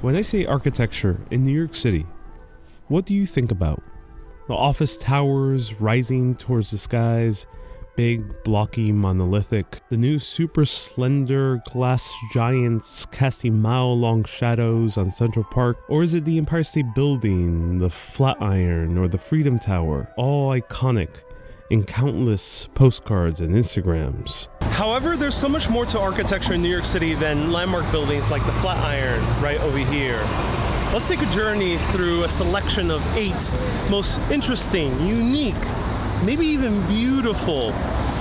When I say architecture in New York City, what do you think about? The office towers rising towards the skies, big, blocky, monolithic. The new super slender glass giants casting mile-long shadows on Central Park. Or is it the Empire State Building, the Flatiron, or the Freedom Tower? All iconic in countless postcards and Instagrams. However, there's so much more to architecture in New York City than landmark buildings like the Flatiron right over here. Let's take a journey through a selection of 8 most interesting, unique, maybe even beautiful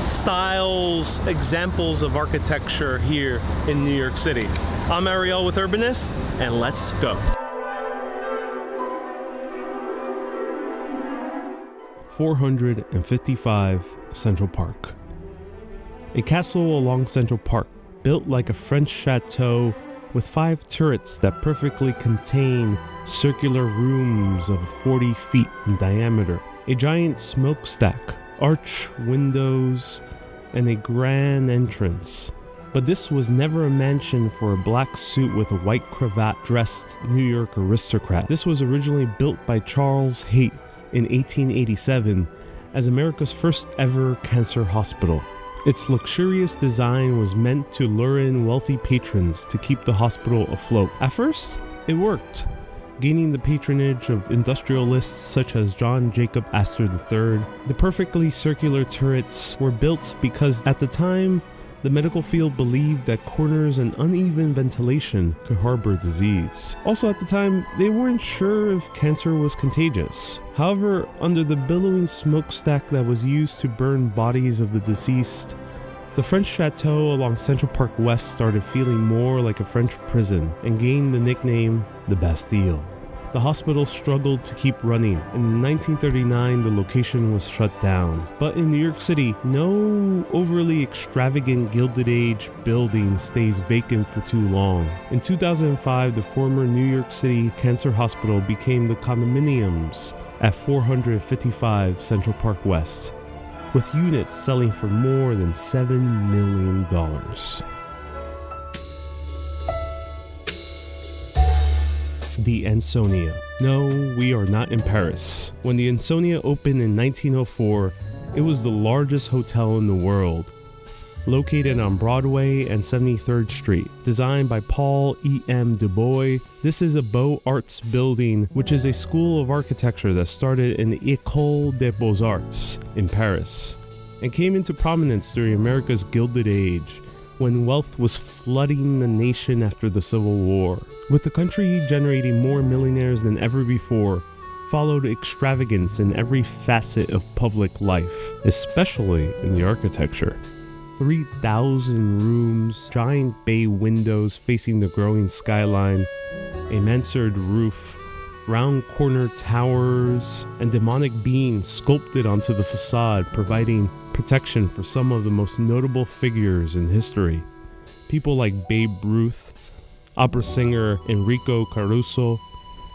styles, examples of architecture here in New York City. I'm Ariel with Urbanist, and let's go. 455 Central Park. A castle along Central Park, built like a French chateau with 5 turrets that perfectly contain circular rooms of 40 feet in diameter, a giant smokestack, arch windows, and a grand entrance. But this was never a mansion for a black suit with a white cravat dressed New York aristocrat. This was originally built by Charles Haight in 1887 as America's first ever cancer hospital. Its luxurious design was meant to lure in wealthy patrons to keep the hospital afloat. At first, it worked, gaining the patronage of industrialists such as John Jacob Astor III. The perfectly circular turrets were built because at the time, the medical field believed that corners and uneven ventilation could harbor disease. Also at the time, they weren't sure if cancer was contagious. However, under the billowing smokestack that was used to burn bodies of the deceased, the French chateau along Central Park West started feeling more like a French prison and gained the nickname the Bastille. The hospital struggled to keep running, and in 1939 the location was shut down. But in New York City, no overly extravagant Gilded Age building stays vacant for too long. In 2005, the former New York City Cancer Hospital became the condominiums at 455 Central Park West, with units selling for more than $7 million. The Ansonia. No, we are not in Paris. When the Ansonia opened in 1904, it was the largest hotel in the world. Located on Broadway and 73rd Street. Designed by Paul E.M. Du Bois, this is a Beaux-Arts building, which is a school of architecture that started in the École des Beaux-Arts in Paris and came into prominence during America's Gilded Age, when wealth was flooding the nation after the Civil War. With the country generating more millionaires than ever before, followed extravagance in every facet of public life, especially in the architecture. 3,000 rooms, giant bay windows facing the growing skyline, a mansard roof, round corner towers, and demonic beings sculpted onto the facade, providing protection for some of the most notable figures in history. People like Babe Ruth, opera singer Enrico Caruso,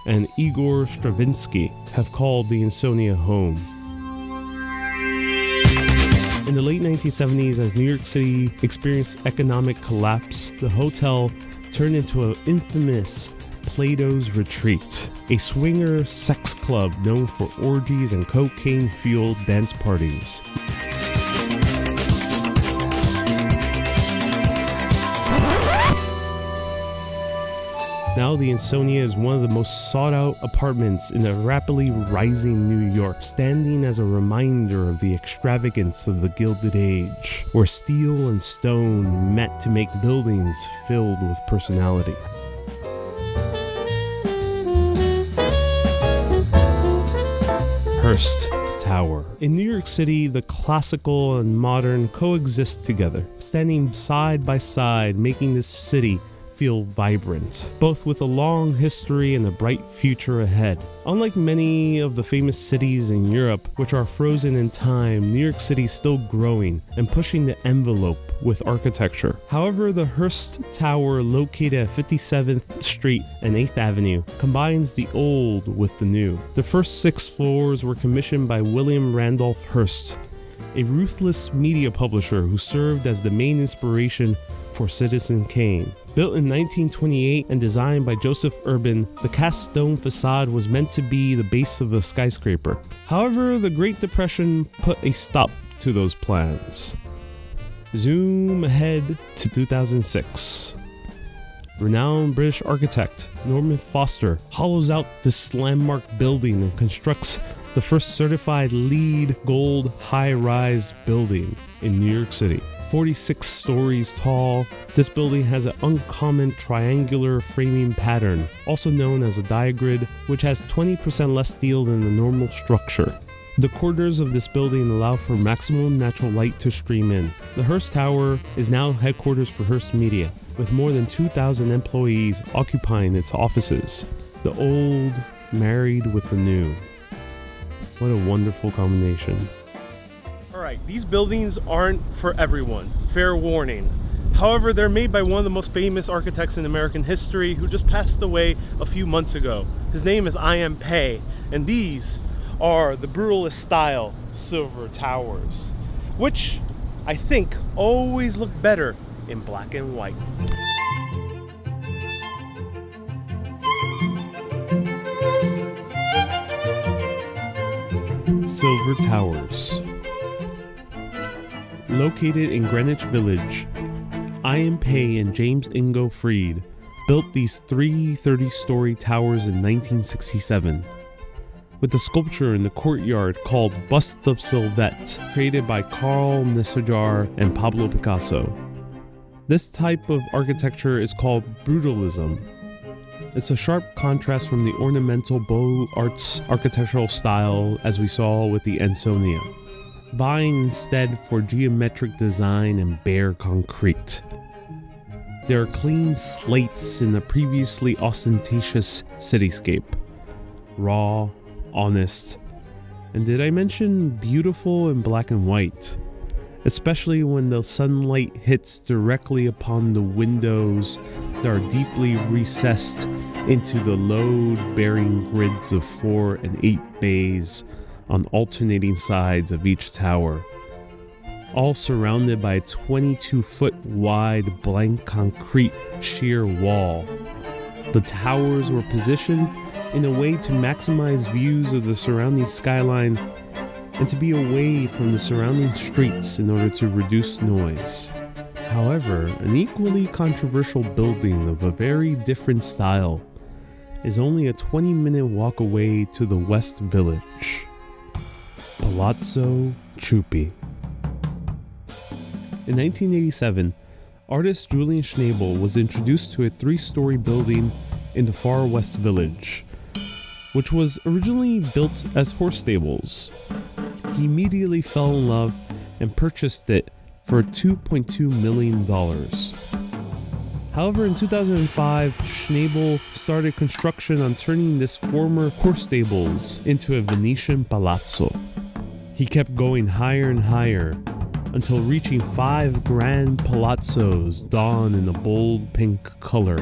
and Igor Stravinsky have called the Ansonia home. In the late 1970s, as New York City experienced economic collapse, the hotel turned into an infamous Plato's Retreat, a swinger sex club known for orgies and cocaine-fueled dance parties. Now the Ansonia is one of the most sought-out apartments in the rapidly rising New York, standing as a reminder of the extravagance of the Gilded Age, where steel and stone met to make buildings filled with personality. Hearst Tower. In New York City, the classical and modern coexist together, standing side by side, making this city feel vibrant, both with a long history and a bright future ahead. Unlike many of the famous cities in Europe, which are frozen in time, New York City is still growing and pushing the envelope with architecture. However, the Hearst Tower, located at 57th Street and 8th Avenue, combines the old with the new. The first 6 floors were commissioned by William Randolph Hearst, a ruthless media publisher who served as the main inspiration for Citizen Kane. Built in 1928 and designed by Joseph Urban, the cast stone facade was meant to be the base of a skyscraper. However, the Great Depression put a stop to those plans. Zoom ahead to 2006. Renowned British architect Norman Foster hollows out this landmark building and constructs the first certified LEED Gold high-rise building in New York City. 46 stories tall, this building has an uncommon triangular framing pattern, also known as a diagrid, which has 20% less steel than the normal structure. The corners of this building allow for maximum natural light to stream in. The Hearst Tower is now headquarters for Hearst Media, with more than 2,000 employees occupying its offices. The old married with the new. What a wonderful combination. Alright, these buildings aren't for everyone, fair warning. However, they're made by one of the most famous architects in American history who just passed away a few months ago. His name is I.M. Pei, and these are the brutalist style silver towers, which I think always look better in black and white. Silver Towers. Located in Greenwich Village, I.M. Pei and James Ingo Freed built these three 30-story towers in 1967, with the sculpture in the courtyard called Bust of Sylvette, created by Carl Nessejar and Pablo Picasso. This type of architecture is called brutalism. It's a sharp contrast from the ornamental Beaux-Arts architectural style as we saw with the Ansonia, vying instead for geometric design and bare concrete. There are clean slates in the previously ostentatious cityscape. Raw, honest, and did I mention beautiful in black and white? Especially when the sunlight hits directly upon the windows that are deeply recessed into the load-bearing grids of 4 and 8 bays on alternating sides of each tower, all surrounded by a 22-foot wide blank concrete sheer wall. The towers were positioned in a way to maximize views of the surrounding skyline and to be away from the surrounding streets in order to reduce noise. However, an equally controversial building of a very different style is only a 20-minute walk away to the West Village. Palazzo Chupi. In 1987, artist Julian Schnabel was introduced to a 3-story building in the far West Village, which was originally built as horse stables. He immediately fell in love and purchased it for $2.2 million. However, in 2005, Schnabel started construction on turning this former horse stables into a Venetian palazzo. He kept going higher and higher until reaching 5 grand palazzos donned in a bold pink color.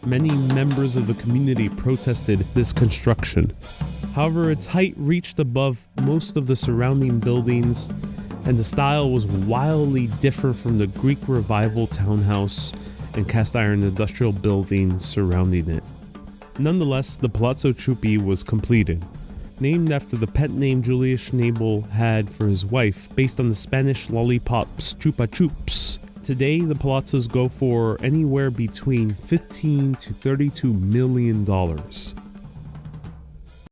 Many members of the community protested this construction. However, its height reached above most of the surrounding buildings, and the style was wildly different from the Greek Revival townhouse and cast iron industrial buildings surrounding it. Nonetheless, the Palazzo Chupi was completed, named after the pet name Julius Schnabel had for his wife, based on the Spanish lollipops Chupa Chups. Today, the palazzos go for anywhere between $15 to $32 million.